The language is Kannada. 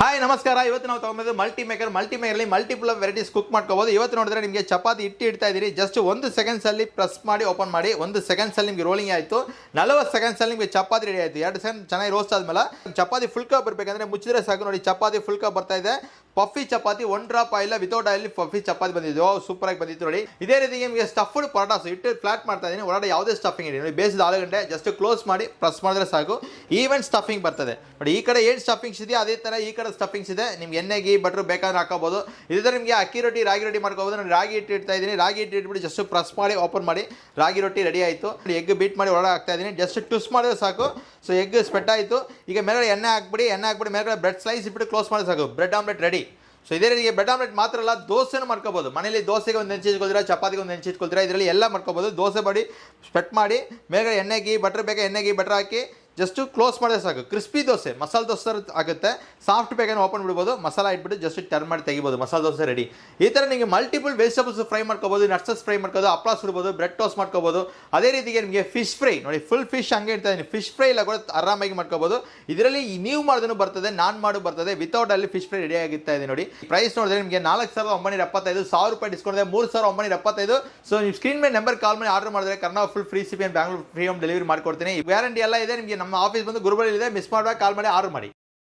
ಹಾಯ್ ನಮಸ್ಕಾರ. ಇವತ್ತು ನಾವು ತಗೊಂಡಿದ್ದು ಮಲ್ಟಿಮೇಕರ್ ಮಲ್ಟಿಪಲ್ ವೆರೈಟೀಸ್ ಕುಕ್ ಮಾಡ್ಕೋಬಹುದು. ಇವತ್ತು ನೋಡಿದ್ರೆ ನಿಮಗೆ ಚಪಾತಿ ಇಡ್ತಾ ಇದ್ದೀರಿ. ಜಸ್ಟ್ 1 ಸೆಕೆಂಡ್ಸ್ ಅಲ್ಲಿ ಪ್ರೆಸ್ ಮಾಡಿ ಓಪನ್ ಮಾಡಿ 1 ಸೆಕೆಂಡ್ಸ್ ಅಲ್ಲಿ ನಿಮಗೆ ರೋಲಿಂಗ್ ಆಯಿತು. 40 ಸೆಕೆಂಡ್ಸ್ ಅಲ್ಲಿ ನಿಮಗೆ ಚಪಾತಿ ರೆಡಿ ಆಯಿತು. 2 ಸೆಕೆಂಡ್ ಚೆನ್ನಾಗಿ ರೋಸ್ಟ್ ಆದ್ಮೇಲೆ ಚಪಾತಿ ಫುಲ್ ಕಪ್ ಬರಬೇಕಂದ್ರೆ ಮುಚ್ಚಿದ್ರೆ ಸಾಕು. ನೋಡಿ ಚಪಾತಿ ಫುಲ್ ಕಪ್ ಬರ್ತಾ ಇದೆ. Puffy chapati 1 drop oil without oil puffy chapati ಬಂದಿದ್ದು ಸೂಪರ್ ಆಗಿ ಬಂದಿತ್ತು ನೋಡಿ. ಇದೇ ರೀತಿ ನಿಮಗೆ ಸ್ಟಫ್ಡ್ ಪರೋಟಾಸ್ ಇಟ್ಟು ಫ್ಲಾಟ್ ಮಾಡ್ತಾ ಇದ್ದೀನಿ. ಒಳಗಡೆ ಯಾವುದೇ ಸ್ಟಫಿಂಗ್ ಇದೆ ನೋಡಿ. ಬೇಸಿದ ಆಲೂಗಡ್ಡೆ ಜಸ್ಟ್ ಕ್ಲೋಸ್ ಮಾಡಿ ಪ್ರೆಸ್ ಮಾಡಿದ್ರೆ ಸಾಕು. ಈವೆಂಟ್ ಸ್ಟಫಿಂಗ್ ಬರ್ತದೆ ನೋಡಿ. ಈ ಕಡೆ ಏನು ಸ್ಟಫಿಂಗ್ಸ್ ಇದೆ ಅದೇ ತರ ಈ ಕಡೆ ಸ್ಟಫಿಂಗ್ಸ್ ಇದೆ. ನಿಮ್ಗೆ ಎಣ್ಣೆ ಗೀ ಬಟರ್ ಬೇಕಾದ್ರೆ ಹಾಕೋಬಹುದು. ಇದೇ ತರ ನಿಮಗೆ ಅಕ್ಕಿ ರೊಟ್ಟಿ ರಾಗಿ ರೊಟ್ಟಿ ಮಾಡ್ಕೋಬಹುದು. ನಾನು ರಾಗಿ ಹಿಟ್ಟು ಇಡ್ತಾ ಇದ್ದೀನಿ. ರಾಗಿ ಹಿಟ್ಟು ಇಟ್ಬಿಟ್ಟು ಜಸ್ಟ್ ಪ್ರೆಸ್ ಮಾಡಿ ಓಪನ್ ಮಾಡಿ ರಾಗಿ ರೊಟ್ಟಿ ರೆಡಿ ಆಯಿತು. ಎಗ್ ಬೀಟ್ ಮಾಡಿ ಒಳಗೆ ಹಾಕ್ತಾ ಇದ್ದೀನಿ. ಜಸ್ಟ್ ಟ್ವಿಸ್ಟ್ ಮಾಡಿದ್ರೆ ಸಾಕು. ಸೊ ಎಗ್ ಸ್ಪೆಟ್ ಆಯಿತು. ಈಗ ಮೇಲೆ ಎಣ್ಣೆ ಹಾಕ್ಬಿಡಿ ಮೇಲೆ ಬ್ರೆಡ್ ಸ್ಲೈಸ್ ಇಟ್ಬಿಟ್ಟು ಕ್ಲೋಸ್ ಮಾಡಿದ್ರೆ ಸಾಕು. Bread omelette ready. ಸೊ ಇದೇ ರೀತಿ ಬ್ರೆಡ್ ಆಮ್ಲೆಟ್ ಮಾತ್ರ ಅಲ್ಲ, ದೋಸೆನೂ ಮಾಡ್ಕೋಬಹುದು. ಮನೇಲಿ ದೋಸೆಗೆ ಒಂದು ನೆಂಚಿಟ್ಕೊಳ್ತೀರಾ, ಚಪಾತಿಗೆ ಒಂದು ನೆಂಚಿಟ್ಕೊಳ್ತೀರಾ, ಇದರಲ್ಲಿ ಎಲ್ಲ ಮಾಡ್ಕೋಬಹುದು. ದೋಸೆ ಮಾಡಿ ಸ್ಪೆಟ್ ಮಾಡಿ ಮೇಲೆ ಎಣ್ಣೆ ಗೀ ಬಟರ್ ಬೇಕಾ ಎಣ್ಣೆ ಗೀ ಬಟರ್ ಹಾಕಿ ಜಸ್ಟ್ ಕ್ಲೋಸ್ ಮಾಡಿದ್ರೆ ಸಾಕು. ಕ್ರಿಸ್ಪಿ ದೋಸೆ ಮಸಾಲೆ ದೋಸೆ ಆಗುತ್ತೆ. ಸಾಫ್ಟ್ ಬೇಕಾದ್ರೆ ಓಪನ್ ಬಿಡ್ಬೋದು. ಮಸಾಲ ಇಟ್ಬಿಟ್ಟು ಜಸ್ಟ್ ಟರ್ನ್ ಮಾಡಿ ತೆಗಿಬೋದು. ಮಸಾಲೆ ದೋಸೆ ರೆಡಿ. ಈ ಥರ ನಿಮಗೆ ಮಲ್ಟಿಪಲ್ ವೆಜಿಟೇಬಲ್ಸ್ ಫ್ರೈ ಮಾಡ್ಕೋಬೋದು, ನಟ್ಸಸ್ ಫ್ರೈ ಮಾಡ್ಕೋಬೋದು, ಹಪ್ಪಳ ಸುಡ್ಬೋದು, ಬ್ರೆಡ್ ಟೋಸ್ಟ್ ಮಾಡ್ಕೋಬೋದು. ಅದೇ ರೀತಿಗೆ ನಿಮಗೆ ಫಿಶ್ ಫ್ರೈ ನೋಡಿ, ಫುಲ್ ಫಿಶ್ ಹಂಗೆ ಇಡ್ತಾ ಇದ್ದೀನಿ. ಫಿಶ್ ಫ್ರೈ ಎಲ್ಲ ಕೂಡ ಆರಾಮಾಗಿ ಮಾಡ್ಕೋಬೋದು. ಇದರಲ್ಲಿ ನೀವು ಮಾಡೋದನ್ನು ಬರ್ತದೆ, ನಾನು ಮಾಡೋದು ಬರ್ತದೆ. ವಿತೌಟ್ ಅಲ್ಲಿ ಫಿಶ್ ಫ್ರೈ ರೆಡಿ ಆಗಿರ್ತಾ ಇದೆ ನೋಡಿ. ಪ್ರೈಸ್ ನೋಡಿದ್ರೆ ನಿಮಗೆ 4,975, 1,000 ರೂಪಾಯಿ ಡಿಸ್ಕೌಂಟ್ ಇದೆ, 3,975. ಸೊ ನೀವು ಸ್ಕ್ರೀನ್ ಮೇಲೆ ನಂಬರ್ ಕಾಲ್ ಮಾಡಿ ಆರ್ಡರ್ ಮಾಡಿದ್ರೆ Karnataka full free CP Bangalore free home delivery ಮಾಡ್ಕೊಡ್ತೀನಿ. ಗ್ಯಾರಂಟಿ ಎಲ್ಲ ಇದೆ. ನಿಮಗೆ ನಮ್ಮ ಆಫೀಸ್ ಬಂದು ಗುರುಬಳ್ಳಿ ಇದೆ. ಮಿಸ್ ಮಾಡುವಾಗ ಕಾಲ್ ಮಾಡಿ ಆರ್ಡರ್ ಮಾಡಿ.